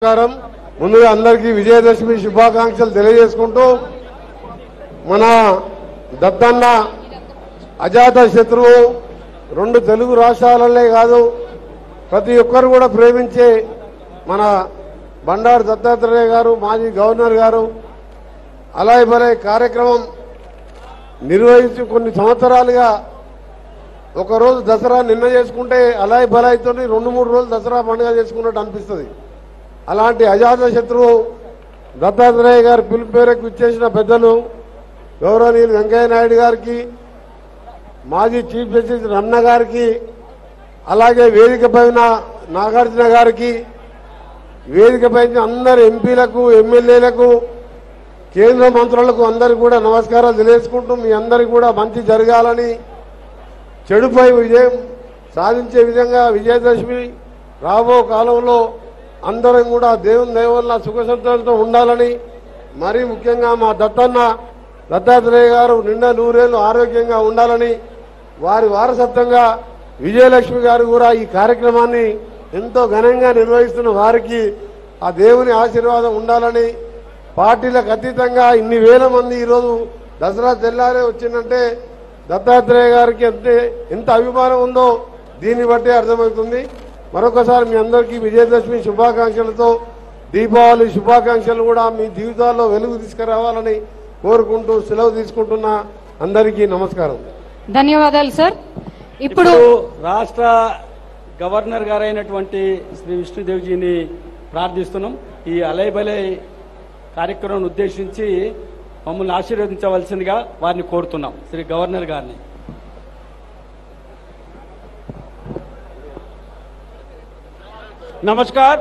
నమస్కారం. ముందుగా అందరికీ విజయదశమి శుభాకాంక్షలు తెలియజేసుకుంటూ మన దత్తన్న అజాత శత్రువు రెండు తెలుగు రాష్ట్రాలనే కాదు ప్రతి ఒక్కరు కూడా ప్రేమించే మన బండారు దత్తాత్రేయ గారు మాజీ గవర్నర్ గారు అలాయ్ బలాయ్ కార్యక్రమం నిర్వహించి కొన్ని సంవత్సరాలుగా ఒకరోజు దసరా నిన్న చేసుకుంటే అలాయ్ బలాయ్తో 2-3 రోజులు దసరా పండుగ చేసుకున్నట్టు అనిపిస్తుంది. అలాంటి అజాత శత్రువు దత్తాత్రేయ గారి పిలుపు మేరకు ఇచ్చేసిన పెద్దలు గౌరవనీయులు వెంకయ్య నాయుడు గారికి, మాజీ చీఫ్ జస్టిస్ రమణ గారికి, అలాగే వేదికపైన నాగార్జున గారికి, వేదికపైన అందరు ఎంపీలకు, ఎమ్మెల్యేలకు, కేంద్ర మంత్రులకు అందరికీ కూడా నమస్కారాలు తెలియజేసుకుంటూ మీ అందరికీ కూడా మంచి జరగాలని, చెడుపై విజయం సాధించే విధంగా విజయదశమి రాబో కాలంలో అందరం కూడా దేవుని దయ వల్ల సుఖ సంతోషంతో ఉండాలని, మరీ ముఖ్యంగా మా దత్తాత్రేయ గారు నిండా 100 ఏళ్లు ఆరోగ్యంగా ఉండాలని, వారి వారసత్వంగా విజయలక్ష్మి గారు కూడా ఈ కార్యక్రమాన్ని ఎంతో ఘనంగా నిర్వహిస్తున్న వారికి ఆ దేవుని ఆశీర్వాదం ఉండాలని, పార్టీలకు అతీతంగా ఇన్ని వేల మంది ఈరోజు దసరా తెల్లారే వచ్చిందంటే దత్తాత్రేయ గారికి ఎంత అభిమానం ఉందో దీన్ని బట్టే అర్థమవుతుంది. మరొకసారి మీ అందరికీ విజయదశమి శుభాకాంక్షలతో దీపావళి శుభాకాంక్షలు కూడా మీ జీవితాల్లో వెలుగు తీసుకురావాలని కోరుకుంటూ సెలవు తీసుకుంటున్నా. అందరికీ నమస్కారం. ధన్యవాదాలు సార్. ఇప్పుడు రాష్ట్ర గవర్నర్ గారైనటువంటి శ్రీ విష్ణుదేవ్జీని ప్రార్థిస్తున్నాం. ఈ అలయ్ బలయ్ కార్యక్రమం ఉద్దేశించి మమ్మల్ని ఆశీర్వదించవలసిందిగా వారిని కోరుతున్నాం. శ్రీ గవర్నర్ గారిని. Namaskar.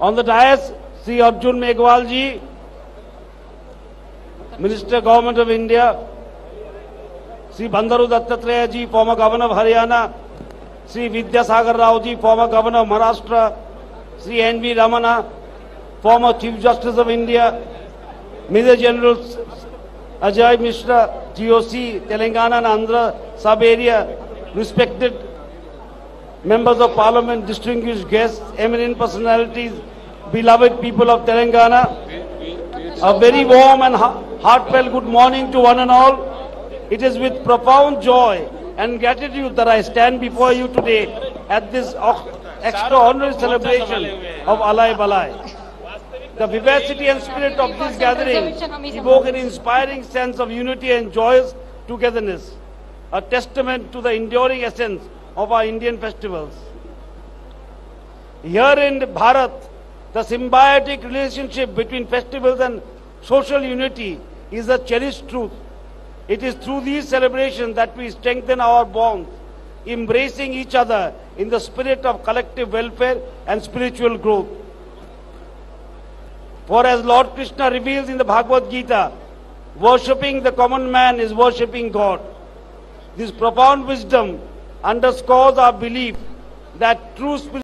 On the dais, Sri Arjun Meghwal ji, Minister Government of India, Sri Bandaru Dattatreya ji, former Governor of Haryana, Sri Vidyasagar Rao ji, former Governor of Maharashtra, Sri N.V. Ramana, former Chief Justice of India, Major General Ajay Mishra, GOC, Telangana and Andhra sub-area, respected members of Parliament, distinguished guests, eminent personalities, beloved people of Telangana, a very warm and heartfelt good morning to one and all. It is with profound joy and gratitude that I stand before you today at this extraordinary celebration of Alay Balay. The vivacity and spirit of this gathering evoke an inspiring sense of unity and joyous togetherness, a testament to the enduring essence of our Indian festivals. Here in Bharat, the symbiotic relationship between festivals and social unity is a cherished truth. It is through these celebrations that we strengthen our bonds, embracing each other in the spirit of collective welfare and spiritual growth. For as Lord Krishna reveals in the Bhagavad Gita, worshipping the common man is worshipping God. This profound wisdom underscores our belief that true spirituality